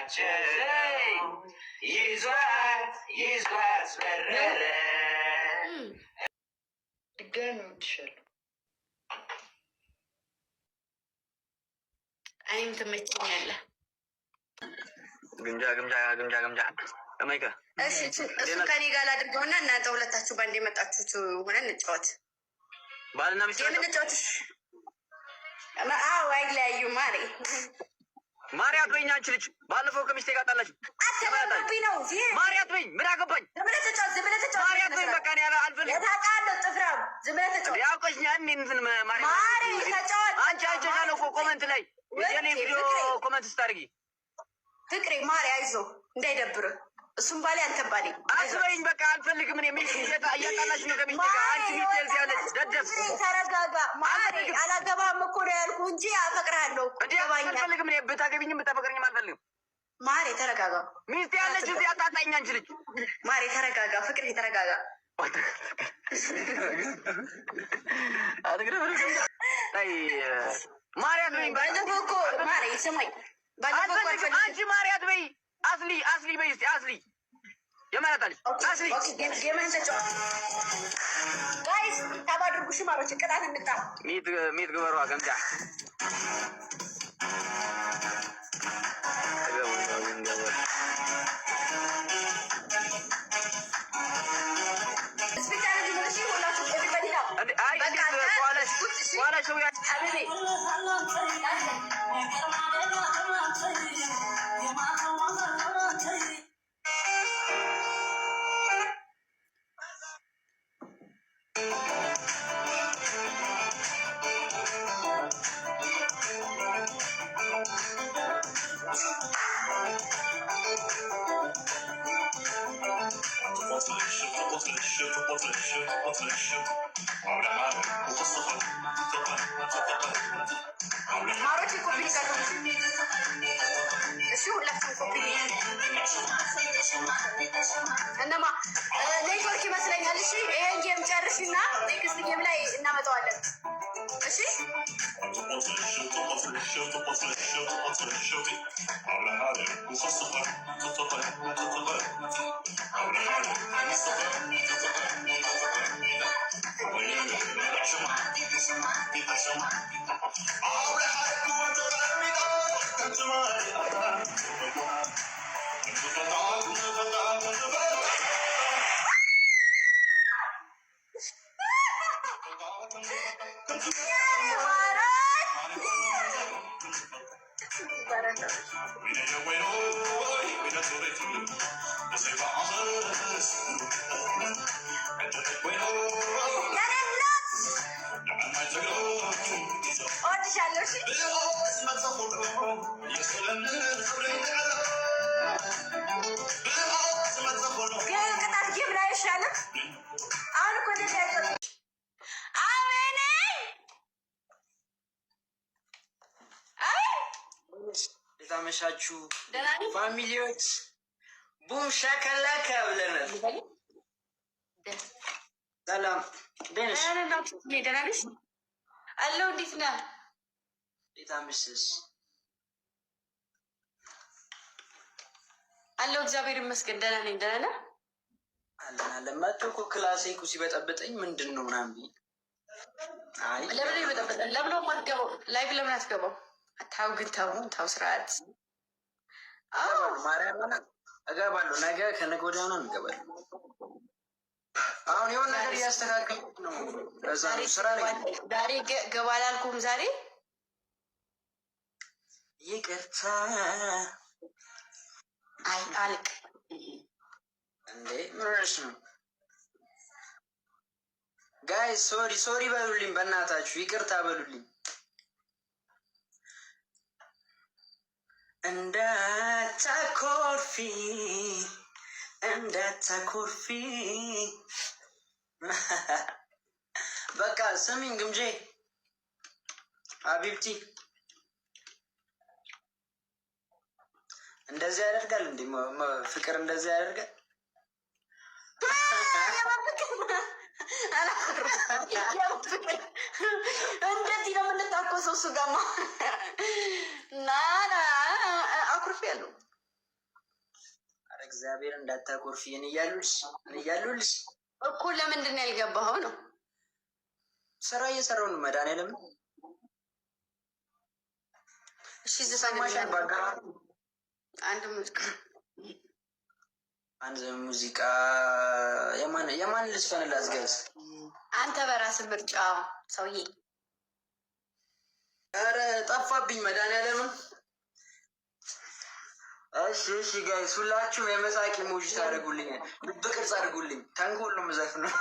ናቸው ይዟት በረረ ድጋሚ ወድሻለሁ። እኔም ትመችኛለህ። ግምጃ ማይካ እሱ ከኔ ጋር አድርገውና እናንተ ሁለታችሁ ባንድ የመጣችሁት ሆነን እንጫወት። ባልና ሚስት የምንጫወት አይለያዩ። ማሪ አትበይኝ አንቺ ልጅ። ባለፈው ከሚስቴ ጋር ጣላችሁ። አትበይኝ ነው ማሪ አትበይኝ። ምን አገባኝ? ዝም ብለህ ተጫወት። ማሪ አትበይኝ። በቃ እኔ አልፈልግም። ታውቃለህ ጥፍራም። ዝም ብለህ ተጫወት። ያውቀሽኛል። እንትን ማሪ ተጫወት። አንቺ አይቼሻለሁ እኮ ኮመንት ላይ የኔ ቪዲዮ ኮመንት ስታደርጊ። ፍቅሬ ማሪ አይዞህ እንዳይደብርህ። እሱም ባሌ አንተም ባሌ አትበይኝ። በቃ አልፈልግም። እኔ ምን እያጣላሽ ነው ከሚስቴ ጋር? አንቺ ሚስቴል ሲያለች ደደብ። ተረጋጋ ማሪ። አላገባህም እኮ ነው ያልኩህ እንጂ አፈቅርሃለሁ። አልፈልግም። እኔ ብታገቢኝም ብታፈቅረኝም አልፈልግም። ማሪ ተረጋጋ። ሚስቴ ያለች እዚህ አታጣኝ። አንቺ ልጅ ማሪ ተረጋጋ። ፍቅሬ ተረጋጋ። ማሪ አትበይኝ። ባለፈው እኮ ማሪ ስማኝ። ባለፈው እኮ አንቺ ማሪ አትበይ። አስሊ በይ እስኪ አስሊ የማለታለች አስሊ ጋይስ ታባድርጉ ሽማሮች ቅጣት እንቅጣ። ሚት ግበሯ ገምጃ ማሮች ኮፒ እሺ፣ ሁላችሁም ኮፒ እነማ ኔትወርክ ይመስለኛል። እሺ፣ ይሄን ጌም ጨርሽና ኔክስት ጌም ላይ እናመጣዋለን። እሺ ታመሻችሁ ፋሚሊዎች ቡም ሻከላካ ብለናል። ሰላም ደህና ነሽ? አለው እንዴት ነህ? ታምሽስ? አለው እግዚአብሔር ይመስገን ደህና ነኝ። ደህና ነህ? አለን መጥቶ እኮ ክላሴኩ ሲበጠብጠኝ ምንድን ነው ምናምን ብዬ ለምን ይበጠብጣል? ለምን ማትገባው? ላይቭ ለምን አትገባው? ታው ግን ታው ስርዓት ማርያም እገባለሁ። ነገ ከነገ ወዲያ ነው እንገባለን። አሁን የሆነ ነገር እያስተካከልኩ ነው። ዛሬ ስራ ላይ ዛሬ ገባ አላልኩም። ዛሬ ይቅርታ አልቅ እንዴ ምን ሆነሽ ነው? ጋይስ ሶሪ በሉልኝ፣ በእናታችሁ ይቅርታ በሉልኝ። እንዳታኮርፊ በቃ ስሚኝ ግምጄ አቢብቲ እንደዚህ ያደርጋል እንዴ? ፍቅር እንደዚህ ያደርጋል? እንደዚህ ነው የምንታኮሰው። እሱ ጋማ አኩርፌ ያለው እግዚአብሔር እንዳታኮርፊ እያሉልሽ እኮ ለምንድን ነው ያልገባኸው? ነው ስራ እየሰራው ነው። መድኃኒዓለም እሺ፣ ዝሰማሻል። አንድ ሙዚቃ የማን ልዝፈንላት? ጋይስ አንተ በራስህ ምርጫ ሰውዬ። ኧረ ጠፋብኝ መድኃኒዓለምን። እሺ ጋይስ ሁላችሁም የመሳቂ ኢሞጂ ታደርጉልኝ፣ ልብ ቅርጽ አድርጉልኝ። ተንኮል ነው የምዘፍነው።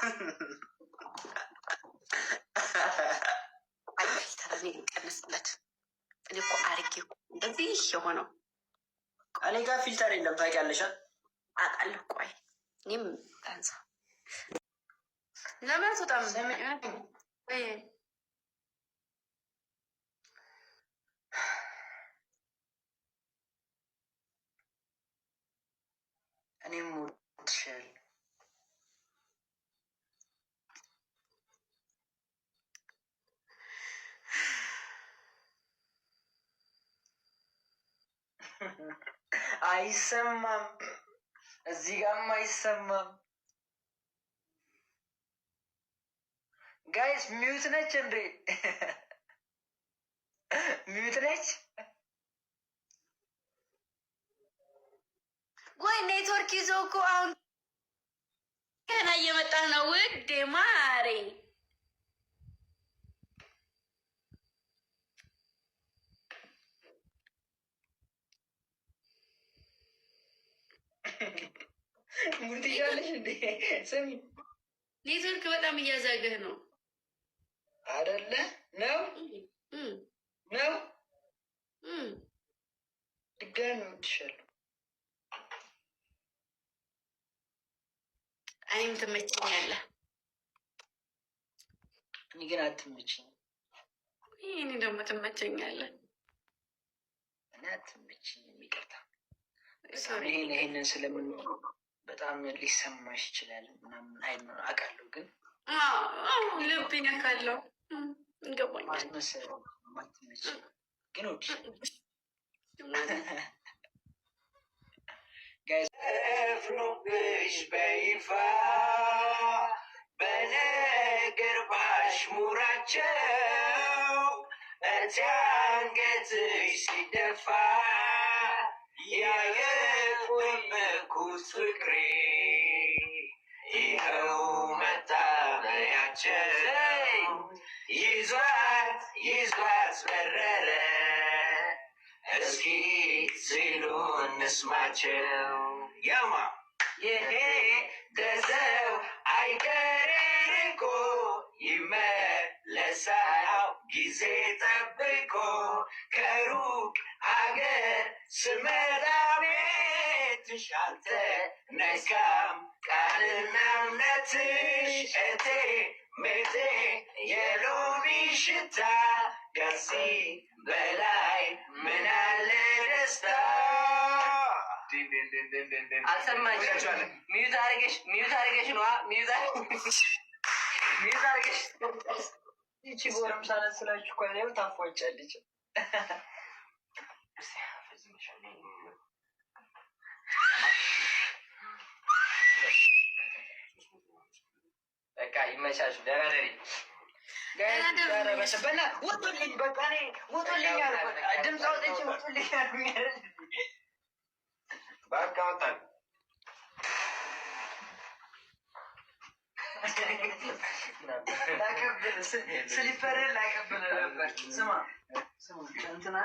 ቀንስለት። እኔ እኮ አድርጌው እንደዚህ የሆነው እኔ ጋር ፊልተር የለም ታውቂያለሽ? አውቃለሁ። ቆይ እኔም ታንሳ ለምን ትወጣም? እኔም ወድሻለሁ። አይሰማም፣ እዚህ ጋርም አይሰማም። ጋይስ ሚዩት ነች እንዴ? ሚዩት ነች። ወይ ኔትወርክ ይዞ እኮ አሁን ገና እየመጣ ነው። ውዴ ማሬ ሙት እያለሽ እንዴ? ስሚ ኔትወርክ በጣም እያዛገህ ነው አደለ? ነው ነው ድጋሚ ወድሻለሁ። እኔም ትመቸኛለህ። እኔ ግን አትመቸኝም። እኔ ደግሞ ትመቸኛለህ። እኔ አትመቸኝም። ይቅርታ ይሄንን ስለምን በጣም ሊሰማሽ ይችላል ምናምን አውቃለሁ፣ ግን ልብ ይነካለው። እንገባኛል። ማስመሰል ማትመቸኝ ግን ፍኖብሽ በይፋ በነገር ባሽሙራቸው እቲ አንገትሽ ሲደፋ ያየቆመኩት ፍቅሬ ይኸው መታበያቸው ይዟት በረረ እስኪ ሲሉ እንስማቸው። ያማ ይሄ ደዘው አይቀሬ ርቆ ይመለሳል ጊዜ ጠብቆ ከሩቅ ሀገር ስመጣ ቤትሽ አልተነካም ቃልና እምነትሽ እቴ ሜቴ የሎሚ ሽታ ከሲ በላይ ምን አለ ደስታ። አልሰማችም? ሚዩት አድርገሽ ነዋ። ሚዩት አድርገሽ ይቺ ጎረምሳ ናት ስላችሁ እኮ ነው ታፏጫለች። በቃ ይመቻችሁ። ደረደሪ ወጡልኝ፣ በቃ ወጡልኝ አለ። ድምፅ አውጥቼ ወጡልኝ አሉኝ። በቃ ወጣል። ስሊፐርን ላቀብል ነበር። ስማ እንትና